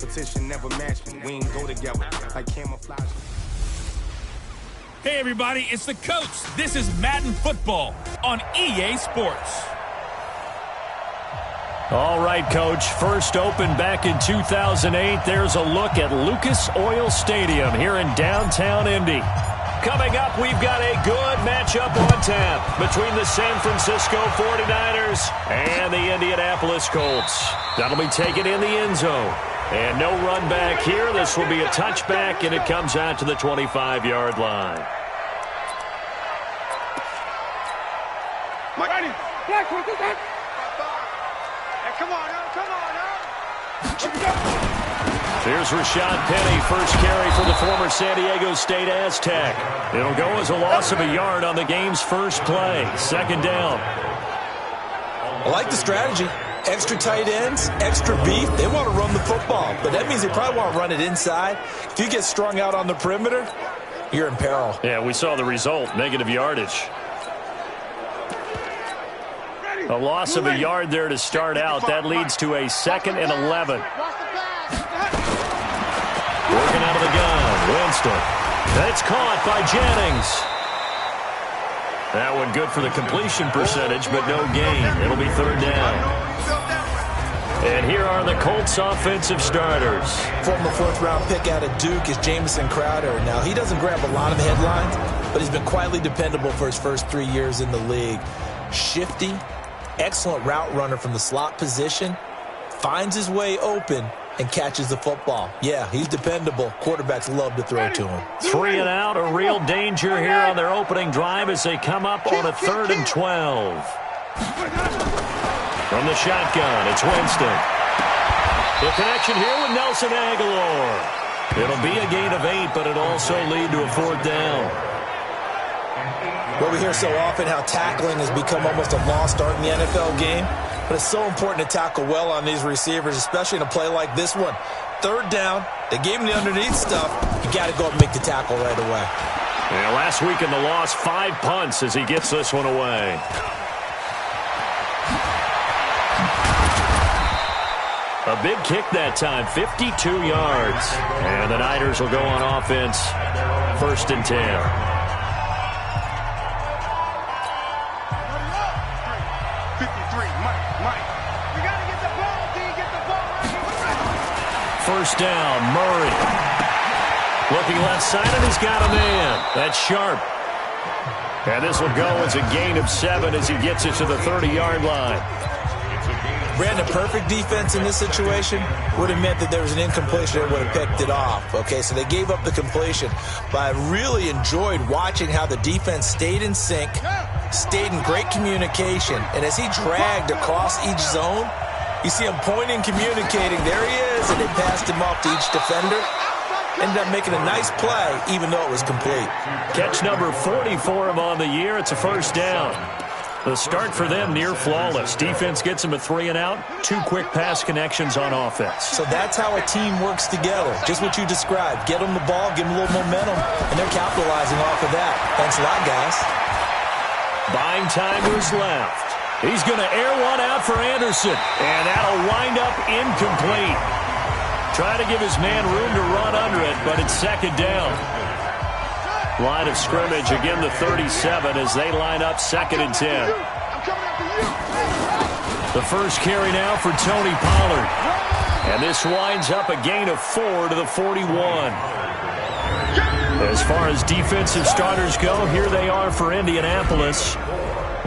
Competition never match me. We ain't go together like camouflage. Hey everybody, it's the coach. This is Madden Football on EA Sports. All right, Coach. First opened back in 2008. There's a look at Lucas Oil Stadium here in downtown Indy. Coming up, we've got a good matchup on tap between the San Francisco 49ers and the Indianapolis Colts. That'll be taken in the end zone. And no run back here. This will be a touchback, and it comes out to the 25-yard line. Come on, come on. Here's Rashad Penny, first carry for the former San Diego State Aztec. It'll go as a loss of a yard on the game's first play. Second down. I like the strategy. Extra tight ends, extra beef. They want to run the football, but that means they probably want to run it inside. If you get strung out on the perimeter, you're in peril. Yeah, we saw the result, negative yardage. A loss of a yard there to start out. That leads to a 2nd and 11. Working out of the gun, Winston. That's caught by Jennings. That one good for the completion percentage, but no gain. It'll be third down. And here are the Colts offensive starters. Former 4th-round pick out of Duke is Jamison Crowder. Now, he doesn't grab a lot of headlines, but he's been quietly dependable for his first 3 years in the league. Shifty, excellent route runner from the slot position, finds his way open, and catches the football. Yeah, he's dependable. Quarterbacks love to throw to him. 3 and out, a real danger here on their opening drive as they come up on a 3rd and 12. From the shotgun, it's Winston. The connection here with Nelson Aguilar. It'll be a gain of 8, but it'll also lead to a 4th down. Well, we hear so often how tackling has become almost a lost art in the NFL game, but it's so important to tackle well on these receivers, especially in a play like this one. 3rd down, they gave him the underneath stuff. You got to go up and make the tackle right away. Yeah, last week in the loss, 5 punts as he gets this one away. A big kick that time, 52 yards. And the Niners will go on offense, 1st and 10. First down, Murray. Looking left side, and he's got a man. That's sharp. And this will go as a gain of 7 as he gets it to the 30-yard line. Brandon, perfect defense in this situation would have meant that there was an incompletion that would have picked it off. Okay, so they gave up the completion. But I really enjoyed watching how the defense stayed in sync, stayed in great communication. And as he dragged across each zone, you see him pointing, communicating. There he is, and they passed him off to each defender. Ended up making a nice play, even though it was complete. Catch number 40 for him on the year. It's a first down. The start for them near flawless. Defense gets him a 3 and out. 2 quick pass connections on offense. So that's how a team works together. Just what you described. Get them the ball, give them a little momentum, and they're capitalizing off of that. Thanks a lot, guys. Buying time was left. He's going to air one out for Anderson, and that'll wind up incomplete. Try to give his man room to run under it, but it's 2nd down. Line of scrimmage, again the 37 as they line up 2nd and 10. The first carry now for Tony Pollard. And this winds up a gain of 4 to the 41. As far as defensive starters go, here they are for Indianapolis.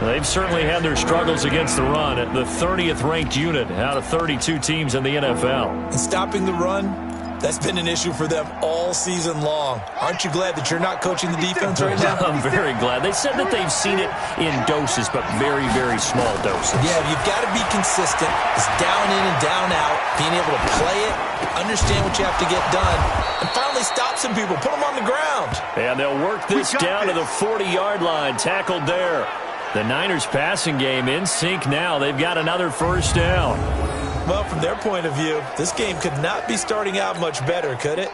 They've certainly had their struggles against the run at the 30th ranked unit out of 32 teams in the NFL. And stopping the run, that's been an issue for them all season long. Aren't you glad that you're not coaching the defense right now? I'm very glad. They said that they've seen it in doses, but very, very small doses. Yeah, you've got to be consistent. It's down in and down out, being able to play it, understand what you have to get done, and finally stop some people, put them on the ground. And they'll work this down to the 40-yard line, tackled there. The Niners passing game in sync now. They've got another first down. Well, from their point of view, this game could not be starting out much better, could it?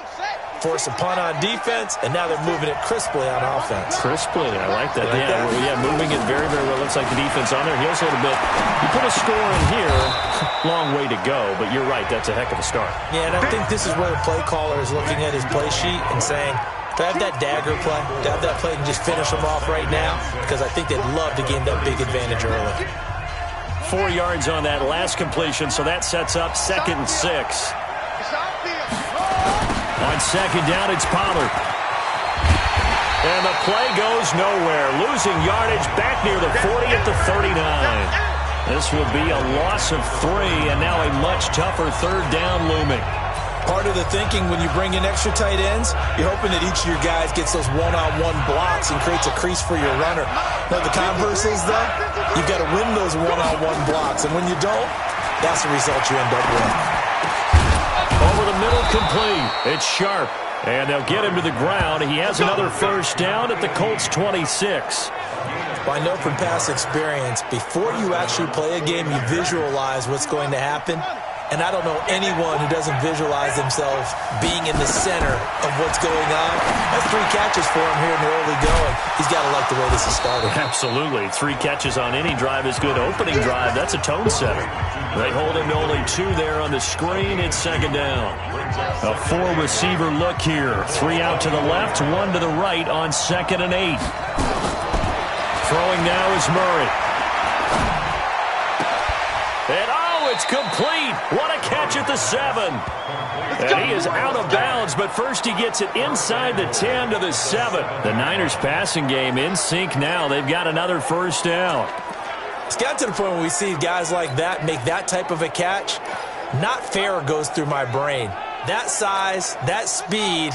force a punt on defense, and now they're moving it crisply on offense. Crisply, I like that. Yeah, moving it very, very well. Looks like the defense on their heels a little bit. You put a score in here, long way to go, but you're right, that's a heck of a start. Yeah, and I think this is where the play caller is looking at his play sheet and saying, do I have that dagger play? Do I have that play and just finish them off right now? Because I think they'd love to gain that big advantage early. 4 yards on that last completion, so that sets up 2nd and 6. On 2nd down, it's Pollard. And the play goes nowhere. Losing yardage back near the 40 at the 39. This will be a loss of 3, and now a much tougher 3rd down looming. Part of the thinking when you bring in extra tight ends, you're hoping that each of your guys gets those one-on-one blocks and creates a crease for your runner. Now, the converse is, though, you've got to win those one-on-one blocks, and when you don't, that's the result you end up with. Over the middle, complete. It's Sharp, and they'll get him to the ground. He has another 1st down at the Colts 26. Well, I know from past experience, before you actually play a game, you visualize what's going to happen. And I don't know anyone who doesn't visualize themselves being in the center of what's going on. That's 3 catches for him here in the early going. He's got to like the way this is started. Absolutely. 3 catches on any drive is good. Opening drive, that's a tone setter. They hold him to only 2 there on the screen. It's 2nd down. A 4-receiver look here. 3 out to the left, 1 to the right on 2nd and 8. Throwing now is Murray. And it's complete. What a catch at the 7. And he is out of bounds, but first he gets it inside the 10 to the 7. The Niners passing game in sync now. They've got another 1st down. It's got to the point when we see guys like that make that type of a catch. Not fair goes through my brain. That size, that speed,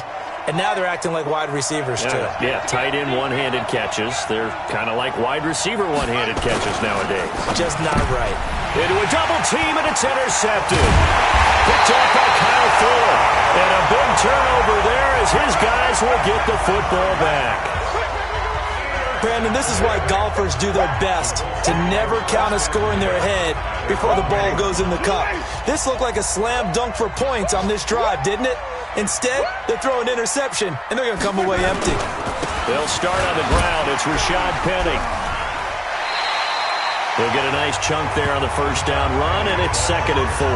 and now they're acting like wide receivers too. Yeah, tight end one-handed catches. They're kind of like wide receiver one-handed catches nowadays. Just not right. Into a double team, and it's intercepted. Picked off by Kyle Fuller. And a big turnover there as his guys will get the football back. Brandon, this is why golfers do their best to never count a score in their head before the ball goes in the cup. This looked like a slam dunk for points on this drive, didn't it? Instead, they throw an interception, and they're going to come away empty. They'll start on the ground. It's Rashad Penny. They'll get a nice chunk there on the 1st down run, and it's 2nd and 4.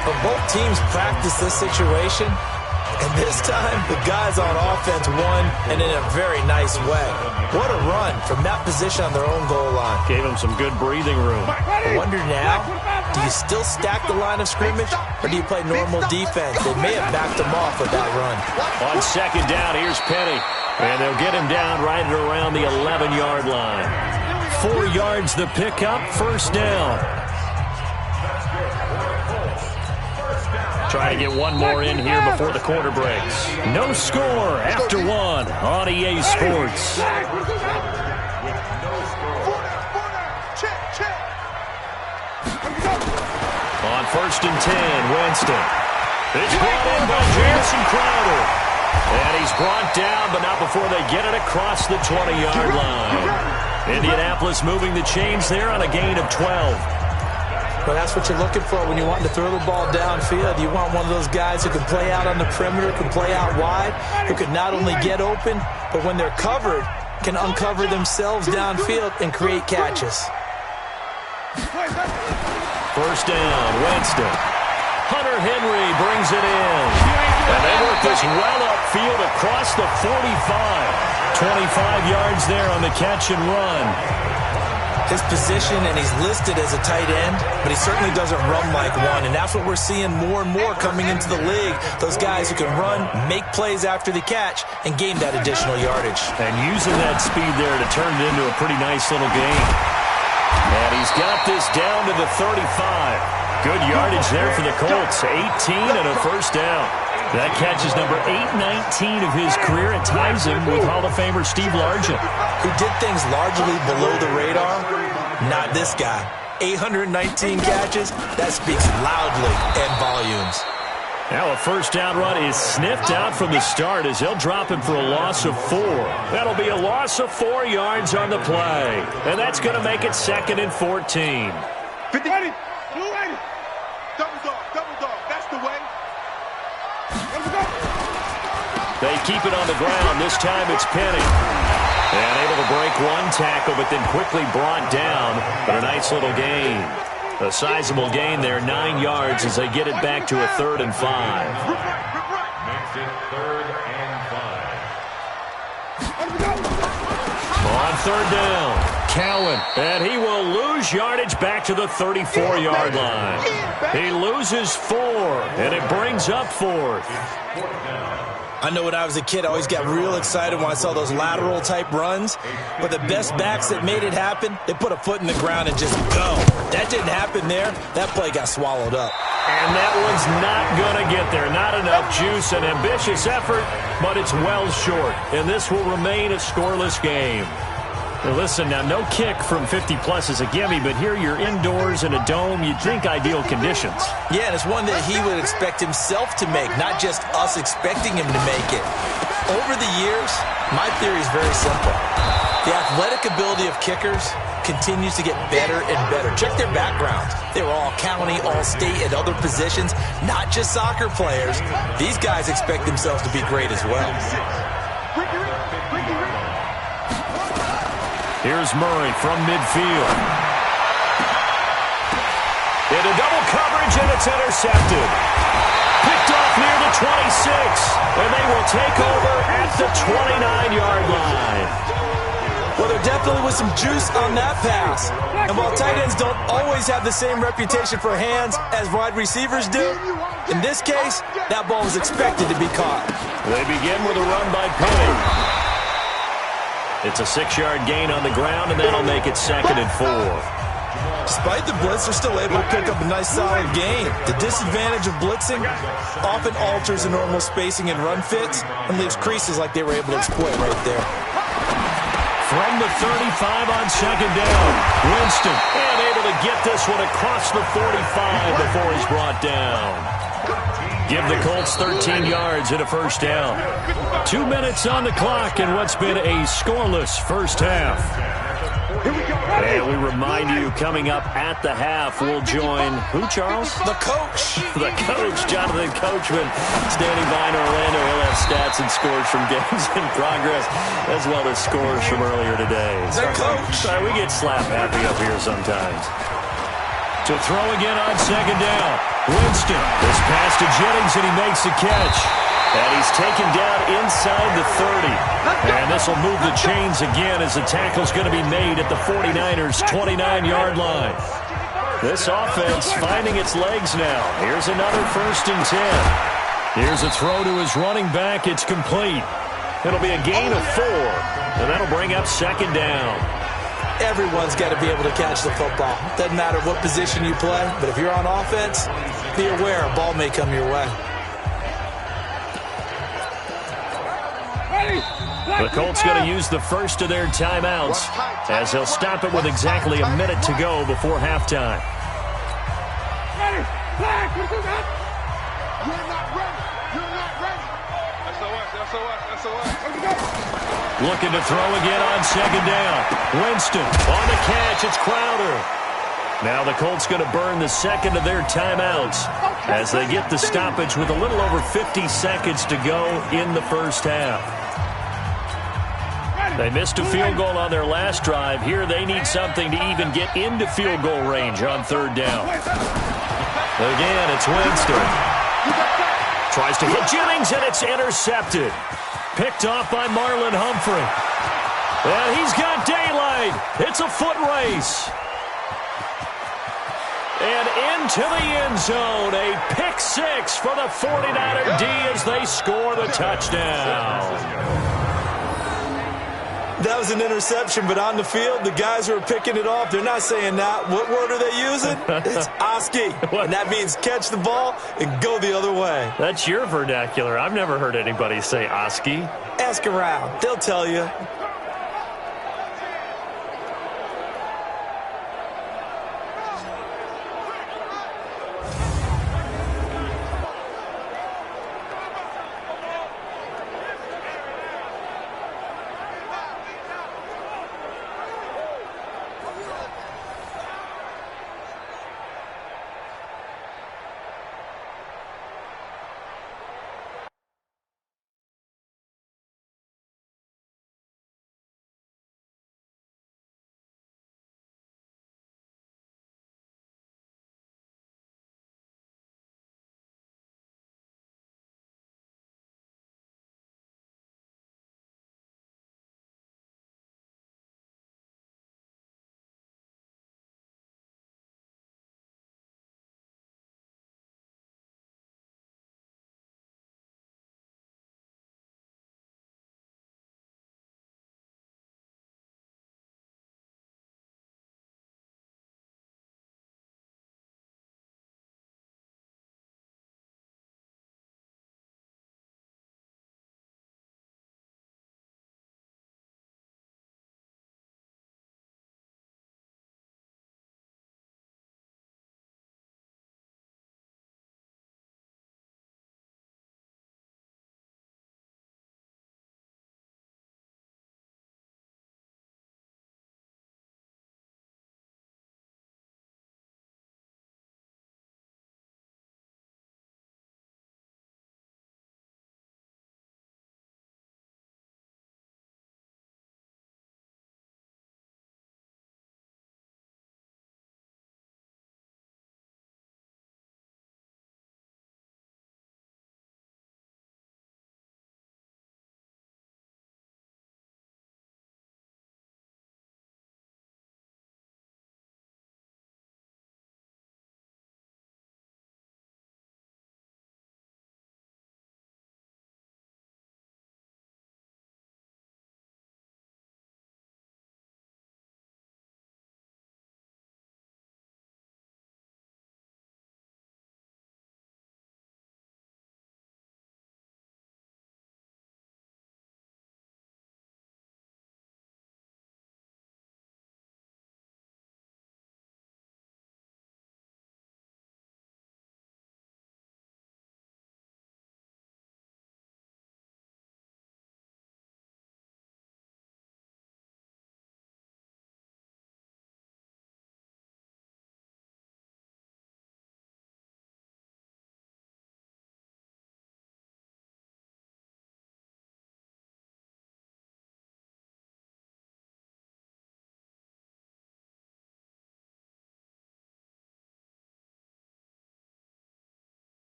But both teams practice this situation, and this time the guys on offense won, and in a very nice way. What a run from that position on their own goal line. Gave them some good breathing room. I wonder now, do you still stack the line of scrimmage, or do you play normal defense? They may have backed them off with that run. On 2nd down, here's Penny. And they'll get him down right at around the 11-yard line. 4 yards the pickup, 1st down. Try to get one more in here before the quarter breaks. No score after 1 on EA Sports. On 1st and 10, Winston. It's brought in by Jamison Crowder. And he's brought down, but not before they get it across the 20-yard line. Indianapolis moving the chains there on a gain of 12. Well, that's what you're looking for when you want to throw the ball downfield. You want one of those guys who can play out on the perimeter, can play out wide, who can not only get open, but when they're covered, can uncover themselves downfield and create catches. 1st down, Winston. Hunter Henry brings it in. And they work this well upfield across the 45. 25 yards there on the catch and run. His position, and he's listed as a tight end, but he certainly doesn't run like one, and that's what we're seeing more and more coming into the league. Those guys who can run, make plays after the catch, and gain that additional yardage. And using that speed there to turn it into a pretty nice little game. And he's got this down to the 35. Good yardage there for the Colts. 18 and a 1st down. That catch is number 819 of his career. It ties him with Hall of Famer Steve Largent, who did things largely below the radar. Not this guy. 819 catches, that speaks loudly in volumes. Now a 1st down run is sniffed out from the start as they'll drop him for a loss of 4. That'll be a loss of 4 yards on the play. And that's going to make it 2nd and 14. 50. Ready. Blue ready. Double dog. That's the way. Let's go. They keep it on the ground. This time it's Penny. And able to break one tackle, but then quickly brought down. But a nice little gain. A sizable gain there, 9 yards as they get it back to a 3rd and 5. Makes it 3rd and 5. On 3rd down, Cowan. And he will lose yardage back to the 34-yard line. He loses 4, and it brings up 4th. I know when I was a kid, I always got real excited when I saw those lateral-type runs. But the best backs that made it happen, they put a foot in the ground and just go. That didn't happen there. That play got swallowed up. And that one's not going to get there. Not enough juice, an ambitious effort, but it's well short. And this will remain a scoreless game. Now listen, now no kick from 50-plus is a gimme, but here you're indoors in a dome. You'd think ideal conditions. Yeah, and it's one that he would expect himself to make, not just us expecting him to make it. Over the years, my theory is very simple. The athletic ability of kickers continues to get better and better. Check their backgrounds. They were all county, all state, at other positions, not just soccer players. These guys expect themselves to be great as well. Here's Murray from midfield. Into double coverage, and it's intercepted. Picked off near the 26, and they will take over at the 29-yard line. Well, there definitely was some juice on that pass. And while tight ends don't always have the same reputation for hands as wide receivers do, in this case, that ball was expected to be caught. They begin with a run by Penny. It's a 6-yard gain on the ground, and that'll make it 2nd and 4. Despite the blitz, they're still able to pick up a nice solid gain. The disadvantage of blitzing often alters the normal spacing and run fits and leaves creases like they were able to exploit right there. From the 35 on 2nd down, Winston, and able to get this one across the 45 before he's brought down. Give the Colts 13 yards and a 1st down. 2 minutes on the clock in what's been a scoreless first half. And we remind you, coming up at the half, we'll join who, Charles? The coach. The coach, Jonathan Coachman, standing by in Orlando. He'll have stats and scores from games in progress, as well as scores from earlier today. The coach. Sorry, we get slap happy up here sometimes. To throw again on 2nd down. Winston. This pass to Jennings, and he makes the catch. And he's taken down inside the 30. And this will move the chains again as the tackle's going to be made at the 49ers' 29-yard line. This offense finding its legs now. Here's another 1st and 10. Here's a throw to his running back. It's complete. It'll be a gain of 4. And that'll bring up 2nd down. Everyone's got to be able to catch the football. Doesn't matter what position you play, but if you're on offense, be aware a ball may come your way. The Colts going to use the first of their timeouts as they'll stop it with exactly a minute to go before halftime. You're not ready. You're not ready. SOS. Looking to throw again on 2nd down. Winston on the catch. It's Crowder. Now the Colts going to burn the 2nd of their timeouts as they get the stoppage with a little over 50 seconds to go in the first half. They missed a field goal on their last drive. Here they need something to even get into field goal range on 3rd down. Again, it's Winston. Tries to hit Jennings, and it's intercepted. Picked off by Marlon Humphrey. And he's got daylight. It's a foot race. And into the end zone. A pick 6 for the 49er D as they score the touchdown. That was an interception, but on the field, the guys who are picking it off, they're not saying that. What word are they using? It's Oski. And that means catch the ball and go the other way. That's your vernacular. I've never heard anybody say Oski. Ask around. They'll tell you.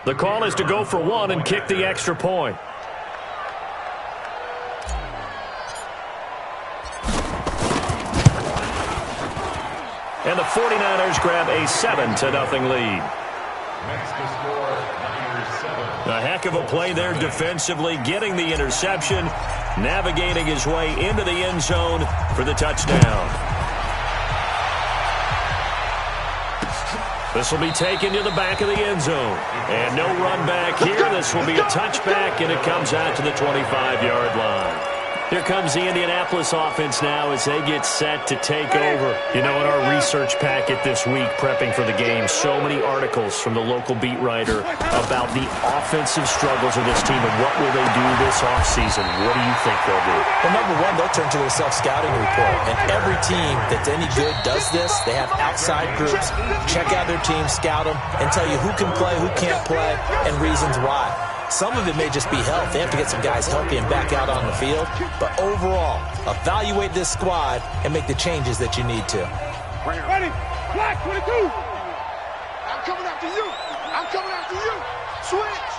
The call is to go for one and kick the extra point. And the 49ers grab a 7-0 lead. Next to score, Niners 7. A heck of a play there defensively, getting the interception, navigating his way into the end zone for the touchdown. This will be taken to the back of the end zone. And no run back here. This will be a touchback, and it comes out to the 25-yard line. Here comes the Indianapolis offense now as they get set to take over. You know, in our research packet this week, prepping for the game, so many articles from the local beat writer about the offensive struggles of this team and what will they do this offseason. What do you think they'll do? Well, number one, they'll turn to their self-scouting report. And every team that's any good does this. They have outside groups, check out their team, scout them, and tell you who can play, who can't play, and reasons why. Some of it may just be health. They have to get some guys healthy and back out on the field. But overall, evaluate this squad and make the changes that you need to. Ready? Black 22. I'm coming after you. I'm coming after you. Switch.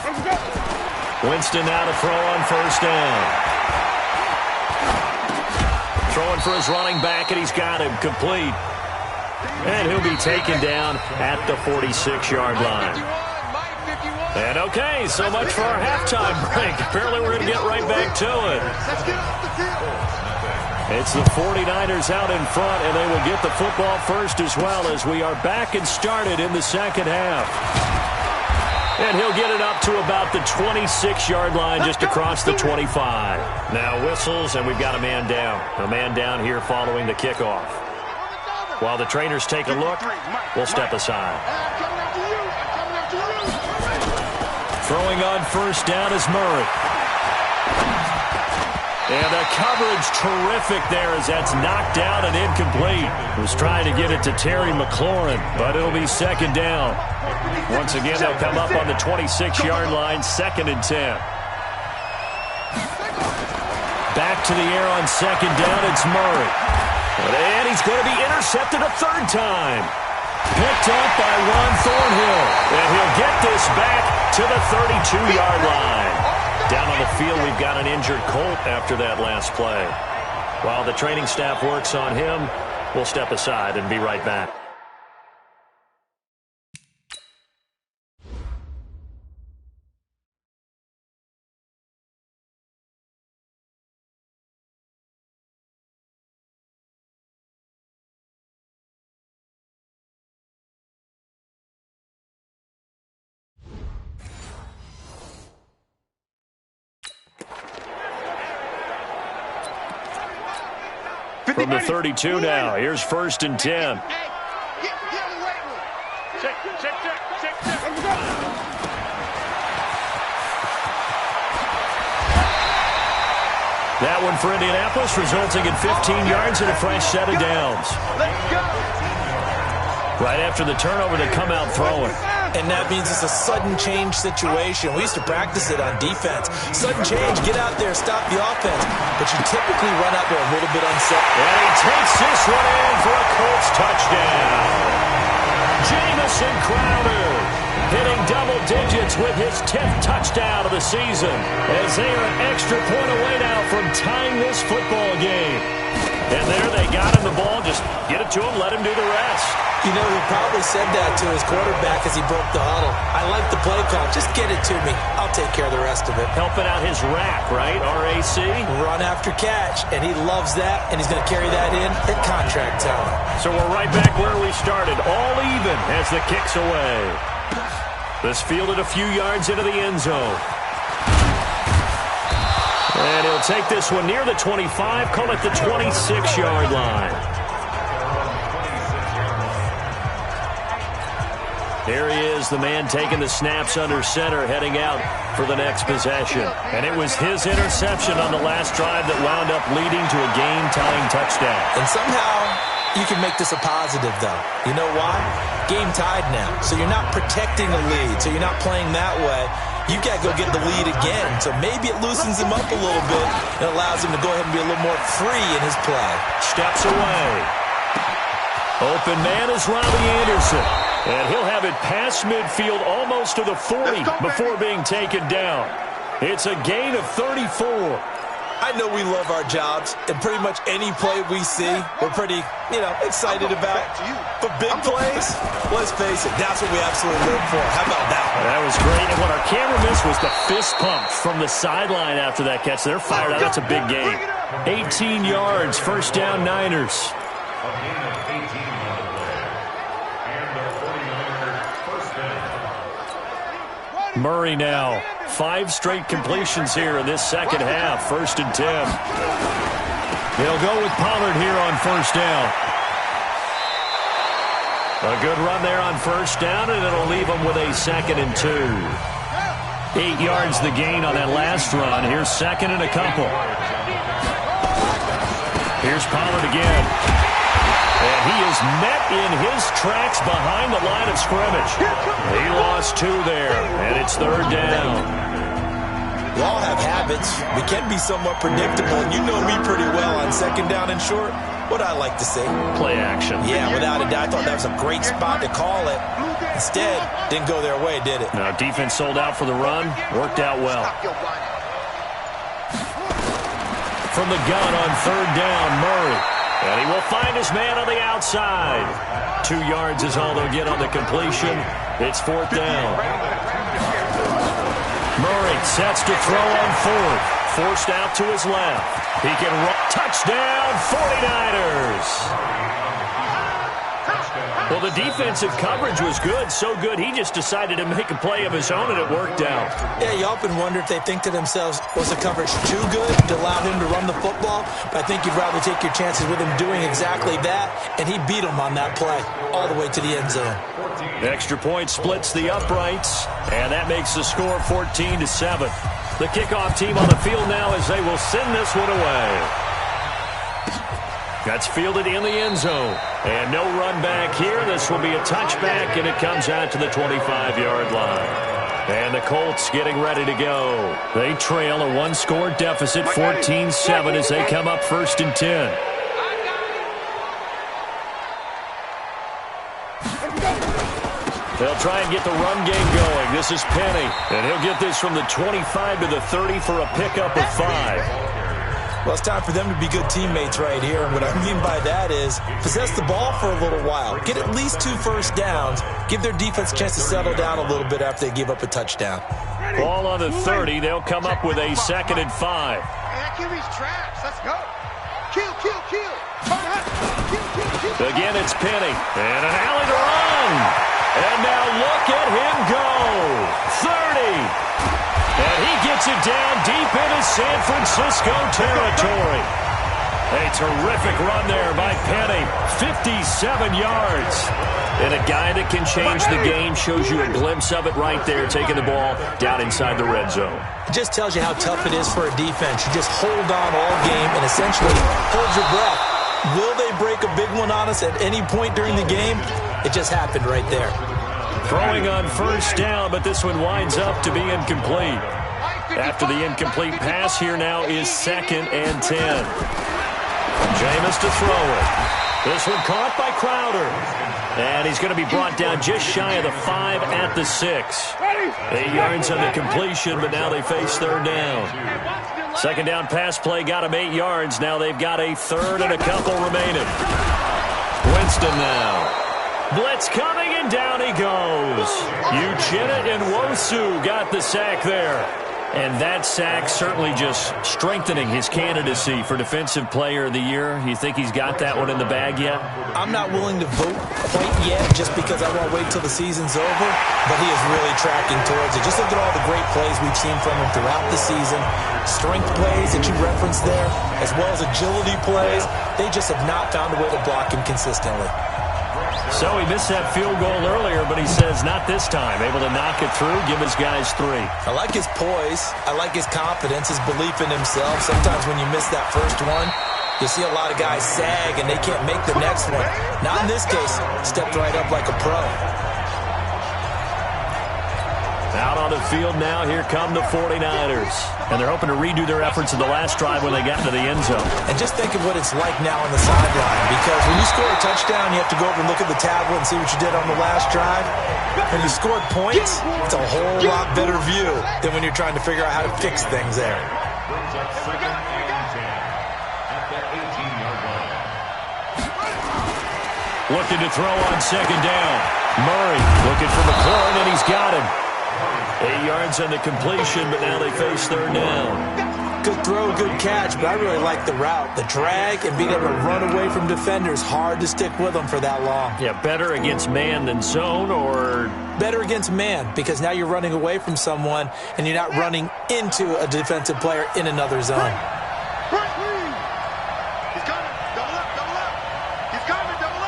Let's go. Winston now to throw on first down. Throwing for his running back, and he's got him complete. And he'll be taken down at the 46-yard line. And okay, so much for our halftime break. Apparently we're going to get right back to it. It's the 49ers out in front, and they will get the football first as well as we are back and started in the second half. And he'll get it up to about the 26-yard line just across the 25. Now whistles, and we've got a man down. A man down here following the kickoff. While the trainers take a look, we'll step aside. Throwing on first down is Murray. And the coverage terrific there as that's knocked down and incomplete. Was trying to get it to Terry McLaurin, but it'll be second down. Once again, they'll come up on the 26-yard line, 2nd and 10. Back to the air on second down, it's Murray. And he's going to be intercepted a third time. Picked up by Ron Thornhill. And he'll get this back to the 32-yard line. Down on the field, we've got an injured Colt after that last play. While the training staff works on him, we'll step aside and be right back. From the 32 now, here's 1st and 10. That one for Indianapolis, resulting in 15 yards and a fresh set of downs. Right after the turnover, they come out throwing. And that means it's a sudden change situation. We used to practice it on defense. Sudden change, get out there, stop the offense. But you typically run out there a little bit unset. And he takes this one in for a Colts touchdown. Jamison Crowder hitting double digits with his 10th touchdown of the season as they are an extra point away now from tying this football game. And there they got him the ball. Just get it to him, let him do the rest. You know, he probably said that to his quarterback as he broke the huddle. I like the play call. Just get it to me. I'll take care of the rest of it. Helping out his rack, right? RAC? Run after catch. And he loves that, and he's going to carry that in at contract time. So we're right back where we started. All even as the kick's away. This fielded a few yards into the end zone. And he'll take this one near the 25, call it the 26-yard line. There he is, the man taking the snaps under center, heading out for the next possession. And it was his interception on the last drive that wound up leading to a game-tying touchdown. And somehow you can make this a positive, though. You know why? Game tied now, so you're not protecting the lead, so you're not playing that way. You got to go get the lead again, so maybe it loosens him up a little bit and allows him to go ahead and be a little more free in his play. Steps away. Open man is Robbie Anderson. And he'll have it past midfield almost to the 40 before being taken down. It's a gain of 34. I know we love our jobs, and pretty much any play we see, we're pretty, excited about. But big plays, let's face it, that's what we absolutely live for. How about that one? That was great, and what our camera missed was the fist pump from the sideline after that catch. They're fired out. That's a big gain. 18 yards, first down, Niners. A gain of 18 on the play. And the 49ers first down. Murray now. 5 straight completions here in this second half. First and 10. They'll go with Pollard here on first down. A good run there on first down, and it'll leave them with a second and 2. 8 yards the gain on that last run. Here's second and a couple. Here's Pollard again. And he is met in his tracks behind the line of scrimmage. He lost 2 there, and it's third down. We all have habits. We can be somewhat predictable, and you know me pretty well on second down and short. What I like to see. Play action. Yeah, without a doubt. I thought that was a great spot to call it. Instead, didn't go their way, did it? No, defense sold out for the run. Worked out well. From the gun on third down, Murray. And he will find his man on the outside. 2 yards is all they'll get on the completion. It's fourth down. Murray sets to throw on fourth. Forced out to his left. He can run. Touchdown, 49ers. Well, the defensive coverage was good. So good, he just decided to make a play of his own, and it worked out. Yeah, you often wonder if they think to themselves, was the coverage too good to allow him to run the football? But I think you'd rather take your chances with him doing exactly that, and he beat him on that play all the way to the end zone. The extra point splits the uprights, and that makes the score 14-7. The kickoff team on the field now as they will send this one away. That's fielded in the end zone. And no run back here. This will be a touchback, and it comes out to the 25-yard line. And the Colts getting ready to go. They trail a 1-score deficit, 14-7, as they come up first and 10. They'll try and get the run game going. This is Penny, and he'll get this from the 25 to the 30 for a pickup of 5. Well, it's time for them to be good teammates right here. And what I mean by that is possess the ball for a little while. Get at least 2 first downs. Give their defense a chance to settle down a little bit after they give up a touchdown. Ball on the 30. They'll come up with a second and 5. QB's trash. Let's go. Kill. Kill. Again, it's Penny. And an alley to run. And now look at him go. 30. And he gets it down deep into San Francisco territory. A terrific run there by Penny. 57 yards. And a guy that can change the game shows you a glimpse of it right there, taking the ball down inside the red zone. It just tells you how tough it is for a defense. You just hold on all game and essentially hold your breath. Will they break a big one on us at any point during the game? It just happened right there. Throwing on first down, but this one winds up to be incomplete. After the incomplete pass, here now is second and 10. Jameis to throw it. This one caught by Crowder. And he's going to be brought down just shy of the 5 at the 6. 8 yards on the completion, but now they face third down. Second down pass play got him 8 yards. Now they've got a third and a couple remaining. Winston now. Blitz coming, and down he goes. Uchenna and Nwosu got the sack there. And that sack certainly just strengthening his candidacy for Defensive Player of the Year. You think he's got that one in the bag yet? I'm not willing to vote quite yet just because I want to wait till the season's over, but he is really tracking towards it. Just look at all the great plays we've seen from him throughout the season. Strength plays that you referenced there, as well as agility plays. They just have not found a way to block him consistently. So he missed that field goal earlier, but he says not this time. Able to knock it through, give his guys 3. I like his poise. I like his confidence, his belief in himself. Sometimes when you miss that first one, you see a lot of guys sag and they can't make the next one. Not in this case. Stepped right up like a pro. Out on the field now, here come the 49ers. And they're hoping to redo their efforts in the last drive when they got into the end zone. And just think of what it's like now on the sideline, because when you score a touchdown, you have to go over and look at the tablet and see what you did on the last drive. When you scored points, it's a whole lot better view than when you're trying to figure out how to fix things there. Brings up 2nd and 10 at the 18-yard line. Looking to throw on 2nd down. Murray looking for McLaurin, and he's got him. 8 yards on the completion, but now they face 3rd down. Good throw, good catch, but I really like the route. The drag and being able to run away from defenders, hard to stick with them for that long. Yeah, better against man than zone, or... Better against man, because now you're running away from someone and you're not running into a defensive player in another zone. He's coming. Double up, double up. He's coming, double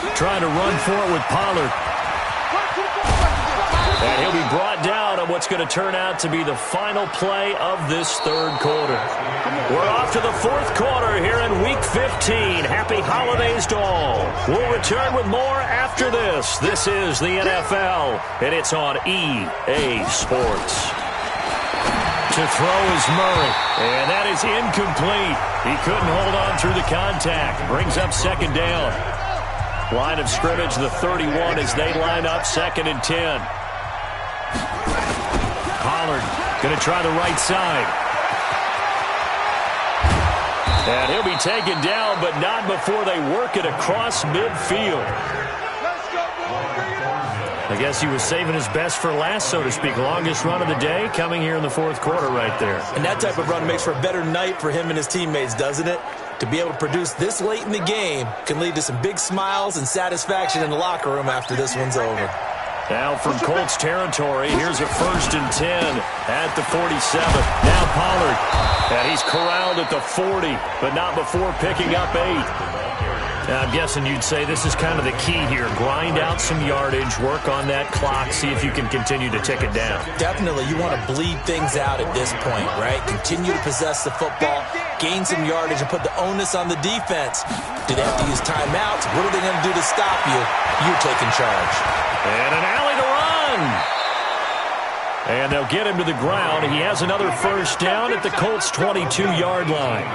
up. Trying to run for it with Pollard. And he'll be brought down on what's going to turn out to be the final play of this 3rd quarter. We're off to the 4th quarter here in Week 15. Happy holidays to all. We'll return with more after this. This is the NFL, and it's on EA Sports. To throw is Murray, and that is incomplete. He couldn't hold on through the contact. Brings up 2nd down. Line of scrimmage, the 31, as they line up 2nd and 10. Pollard going to try the right side. And he'll be taken down, but not before they work it across midfield. I guess he was saving his best for last, so to speak. Longest run of the day coming here in the 4th quarter right there. And that type of run makes for a better night for him and his teammates, doesn't it? To be able to produce this late in the game can lead to some big smiles and satisfaction in the locker room after this one's over. Now from Colts territory, here's a 1st and 10 at the 47. Now Pollard, and he's corralled at the 40, but not before picking up 8. Now, I'm guessing you'd say this is kind of the key here. Grind out some yardage, work on that clock, see if you can continue to tick it down. Definitely, you want to bleed things out at this point, right? Continue to possess the football, gain some yardage, and put the onus on the defense. Do they have to use timeouts? What are they going to do to stop you? You're taking charge. And an alley to run. And they'll get him to the ground. He has another 1st down at the Colts' 22-yard line.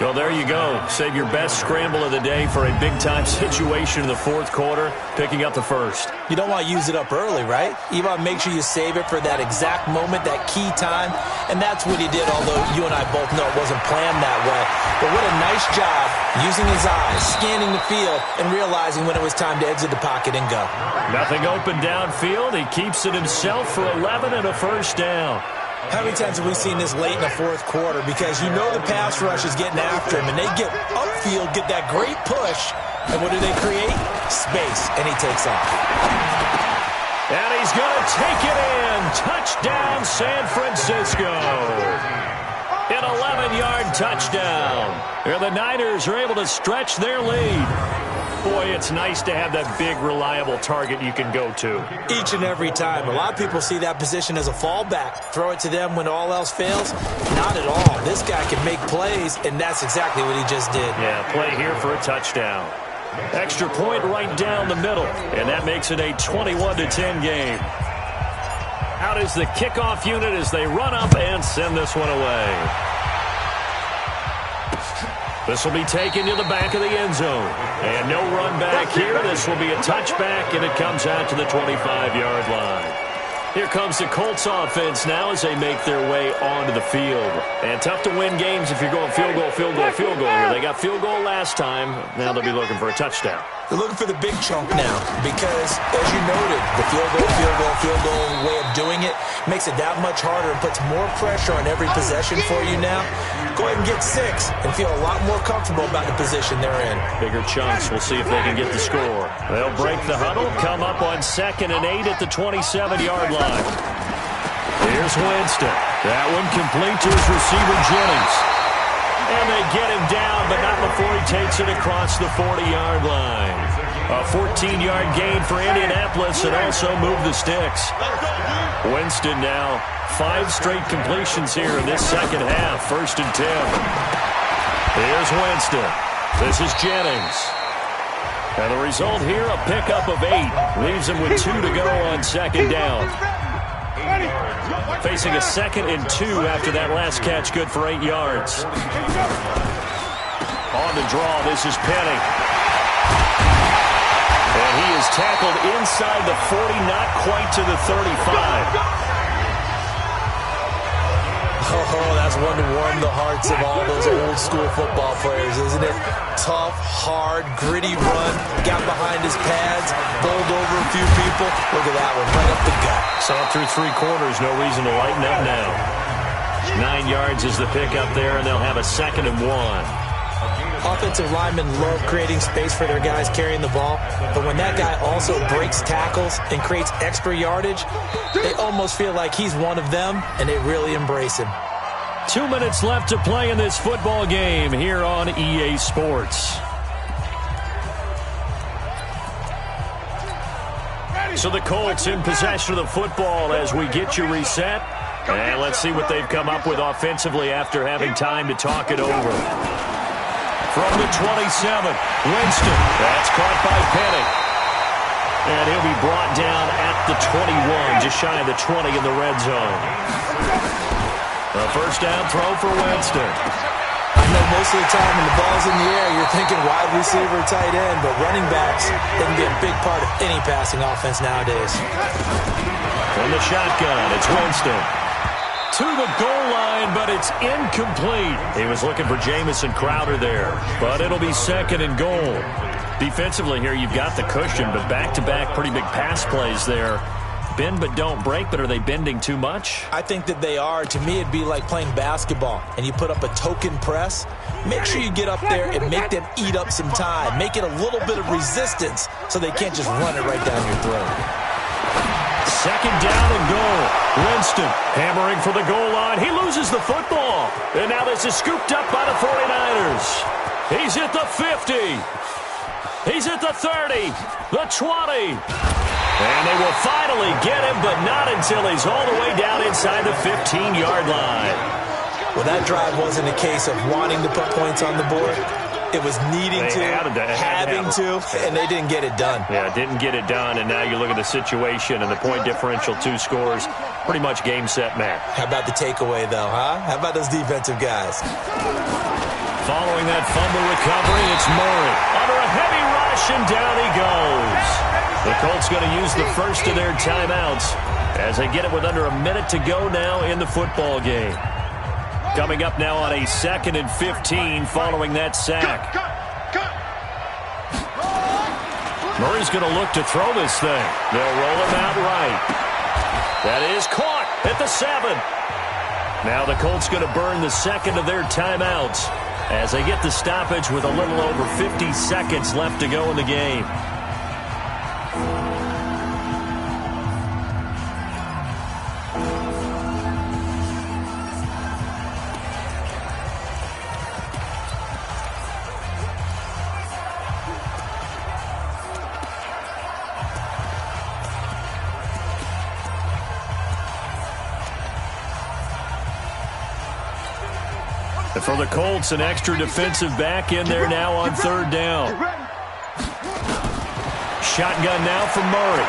Well, there you go. Save your best scramble of the day for a big-time situation in the 4th quarter, picking up the 1st. You don't want to use it up early, right? You want to make sure you save it for that exact moment, that key time, and that's what he did, although you and I both know it wasn't planned that way. But what a nice job using his eyes, scanning the field, and realizing when it was time to exit the pocket and go. Nothing open downfield. He keeps it himself for 11 and a 1st down. How many times have we seen this late in the 4th quarter? Because you know the pass rush is getting after him, and they get upfield, get that great push, and what do they create? Space, and he takes off. And he's going to take it in. Touchdown, San Francisco. An 11-yard touchdown. Here the Niners are able to stretch their lead. Boy, it's nice to have that big, reliable target you can go to. Each and every time. A lot of people see that position as a fallback. Throw it to them when all else fails. Not at all. This guy can make plays, and that's exactly what he just did. Yeah, play here for a touchdown. Extra point right down the middle, and that makes it a 21-10 game. Out is the kickoff unit as they run up and send this one away. This will be taken to the back of the end zone. And no run back here. This will be a touchback, and it comes out to the 25-yard line. Here comes the Colts offense now as they make their way onto the field. And tough to win games if you're going field goal, field goal, field goal here. They got field goal last time. Now they'll be looking for a touchdown. They're looking for the big chunk now because, as you noted, the field goal way of doing it makes it that much harder and puts more pressure on every possession for you now. Go ahead and get 6 and feel a lot more comfortable about the position they're in. Bigger chunks. We'll see if they can get the score. They'll break the huddle, come up on 2nd and 8 at the 27-yard line. Here's Winston. That one complete to his receiver, Jennings. And they get him down, but not before he takes it across the 40-yard line. A 14-yard gain for Indianapolis and also move the sticks. Winston now 5 straight completions here in this second half. 1st and 10. Here's Winston. This is Jennings. And the result here, a pickup of 8. Leaves him with 2 to go on second down. Facing a 2nd and 2 after that last catch, good for 8 yards. On the draw, this is Penny. And he is tackled inside the 40, not quite to the 35. Oh, that's one to warm the hearts of all those old school football players, isn't it? Tough, hard, gritty run, got behind his pads, bowled over a few people. Look at that one, right up the gut. Saw it through 3 quarters, no reason to lighten up now. 9 yards is the pickup there, and they'll have a 2nd and 1. Offensive linemen love creating space for their guys carrying the ball, but when that guy also breaks tackles and creates extra yardage, they almost feel like he's one of them, and they really embrace him. 2 minutes left to play in this football game here on EA Sports. So the Colts in possession of the football as we get you reset. And let's see what they've come up with offensively after having time to talk it over. From the 27, Winston. That's caught by Penny. And he'll be brought down at the 21, just shy of the 20 in the red zone. A first down throw for Winston. I know most of the time when the ball's in the air, you're thinking wide receiver, tight end, but running backs, they can be a big part of any passing offense nowadays. From the shotgun, it's Winston. To the goal line, but it's incomplete. He was looking for Jamison Crowder there, but it'll be 2nd and goal. Defensively here, you've got the cushion, but back-to-back pretty big pass plays there. Bend but don't break, but are they bending too much? I think that they are. To me, it'd be like playing basketball, and you put up a token press. Make sure you get up there and make them eat up some time. Make it a little bit of resistance so they can't just run it right down your throat. 2nd down and goal. Winston hammering for the goal line. He loses the football. And now this is scooped up by the 49ers. He's at the 50. He's at the 30. The 20. And they will finally get him, but not until he's all the way down inside the 15-yard line. Well, that drive wasn't a case of wanting to put points on the board. It was needing to, having to, and they didn't get it done. Yeah, didn't get it done, and now you look at the situation and the point differential, 2 scores, pretty much game, set, match. How about the takeaway, though, huh? How about those defensive guys? Following that fumble recovery, it's Murray. Under a heavy rush, and down he goes. The Colts going to use the first of their timeouts as they get it with under a minute to go now in the football game. Coming up now on a 2nd and 15 following that sack. Murray's going to look to throw this thing. They'll roll him out right. That is caught at the 7. Now the Colts going to burn the 2nd of their timeouts as they get the stoppage with a little over 50 seconds left to go in the game. And for the Colts, an extra defensive back in there now on 3rd down. Shotgun now from Murray.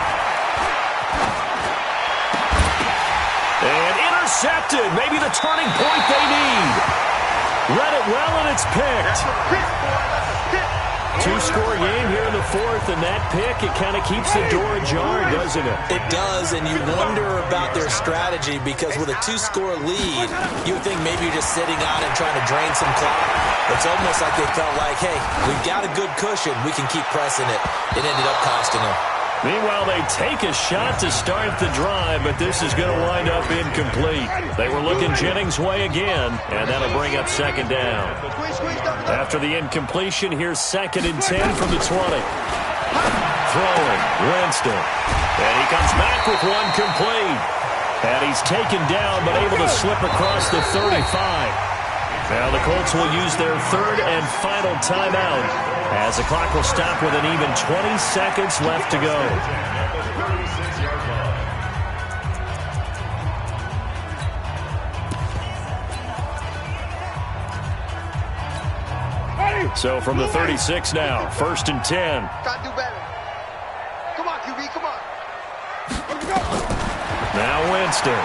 And intercepted. Maybe the turning point they need. Read it well, and it's picked. 2-score game here in the 4th, and that pick, it kind of keeps the door ajar, doesn't it? It does, and you wonder about their strategy because with a 2-score lead, you would think maybe you're just sitting on it trying to drain some clock. It's almost like they felt like, hey, we've got a good cushion. We can keep pressing it. It ended up costing them. Meanwhile, they take a shot to start the drive, but this is going to wind up incomplete. They were looking Jennings' way again, and that'll bring up 2nd down. After the incompletion, here's 2nd and 10 from the 20. Throwing, Winston. And he comes back with one complete. And he's taken down, but able to slip across the 35. Now the Colts will use their 3rd and final timeout as the clock will stop with an even 20 seconds left to go. So from the 36 now, 1st and 10. Gotta do better. Come on, QB, come on. Now Winston.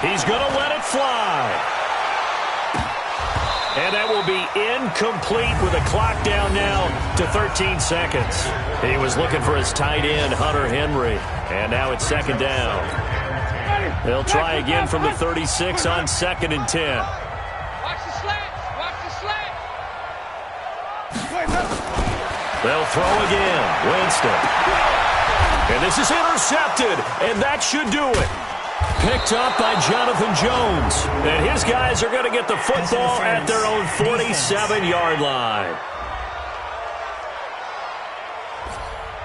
He's going to let it fly. And that will be incomplete with a clock down now to 13 seconds. He was looking for his tight end, Hunter Henry. And now it's 2nd down. They'll try again from the 36 on 2nd and 10. Watch the slants. Watch the slants. They'll throw again. Winston. And this is intercepted. And that should do it. Picked up by Jonathan Jones. And his guys are going to get the football at their own 47-yard line.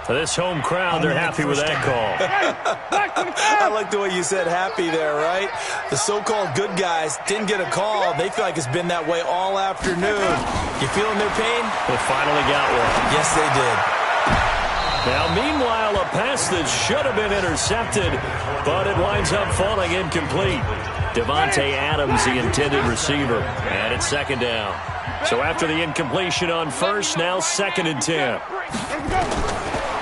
For this home crowd, they're happy with that call. I like the way you said happy there, right? The so-called good guys didn't get a call. They feel like it's been that way all afternoon. You feeling their pain? They finally got one. Yes, they did. Now, meanwhile, a pass that should have been intercepted, but it winds up falling incomplete. Devontae Adams, the intended receiver, and it's 2nd down. So after the incompletion on 1st, now 2nd and 10.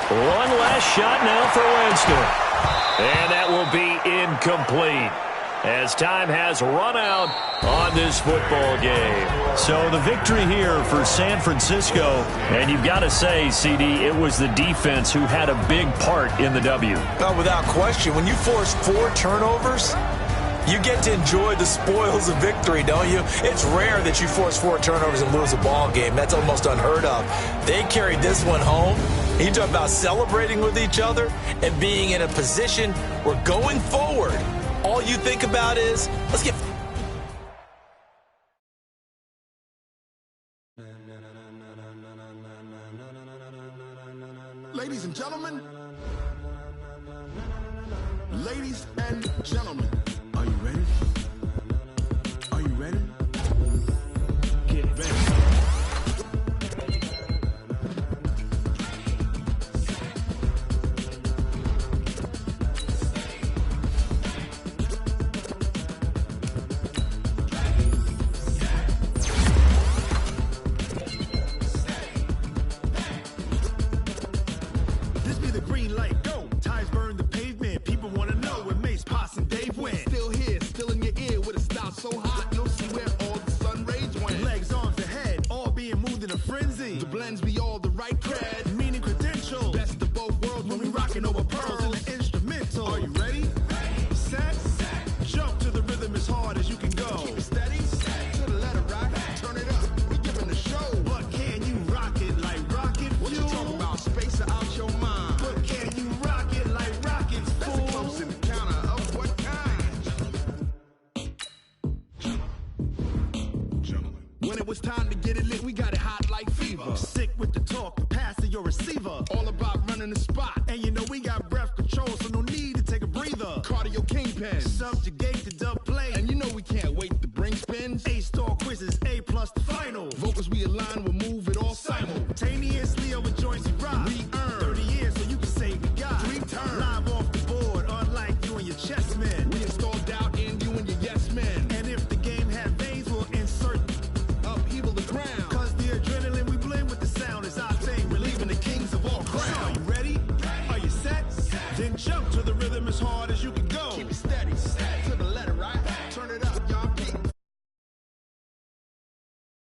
One last shot now for Winston. And that will be incomplete, as time has run out on this football game. So the victory here for San Francisco, and you've got to say, CD, it was the defense who had a big part in the W. Oh, without question. When you force 4 turnovers, you get to enjoy the spoils of victory, don't you? It's rare that you force 4 turnovers and lose a ball game. That's almost unheard of. They carried this one home. You talk about celebrating with each other and being in a position where going forward, all you think about is, let's get... Ladies and gentlemen, are you ready? Are you ready? Get ready. This be the green light, go. Ties burn the pavement. People want to know where Mace, Poss, and Dave went. Still here, still in your ear with a style so hot, you'll see where all the sun rays went. Legs, arms, and head, all being moved in a frenzy. The blends be all the right cred, meaning credentials. Best of both worlds when we rockin' over pearls and the instrumental. Are you ready? Set, jump to the rhythm as hard as you can go. Keep it steady, to the letter rock, turn it up, we giving the show. But can you rock it like rocket fuel? What you talking about, space or out your mind? But can you rock it like rockets, fool? That's a close encounter of what kind? Gentlemen. When it was time to get it lit, we got it hot like fever. Sick with the talk, the pass to your receiver. All about running the spot. And you know we got breath control, so no need to take a breather. Cardio kingpin, subjugate the dub play. And you know we can't wait to bring spins. A-star quizzes, A+ the final. Vocals we align, we'll move it all simultaneously over joints we rock. We earn 30 years, so you can say we got 3 turns. Live off the board, unlike you and your chess men. We install doubt in you and your yes men. And if the game had veins, we'll insert upheaval the ground. Cause the adrenaline we blend with the sound is our thing, relieving the kings of all crowns. So are you ready? Are you set? Then jump to the rhythm as hard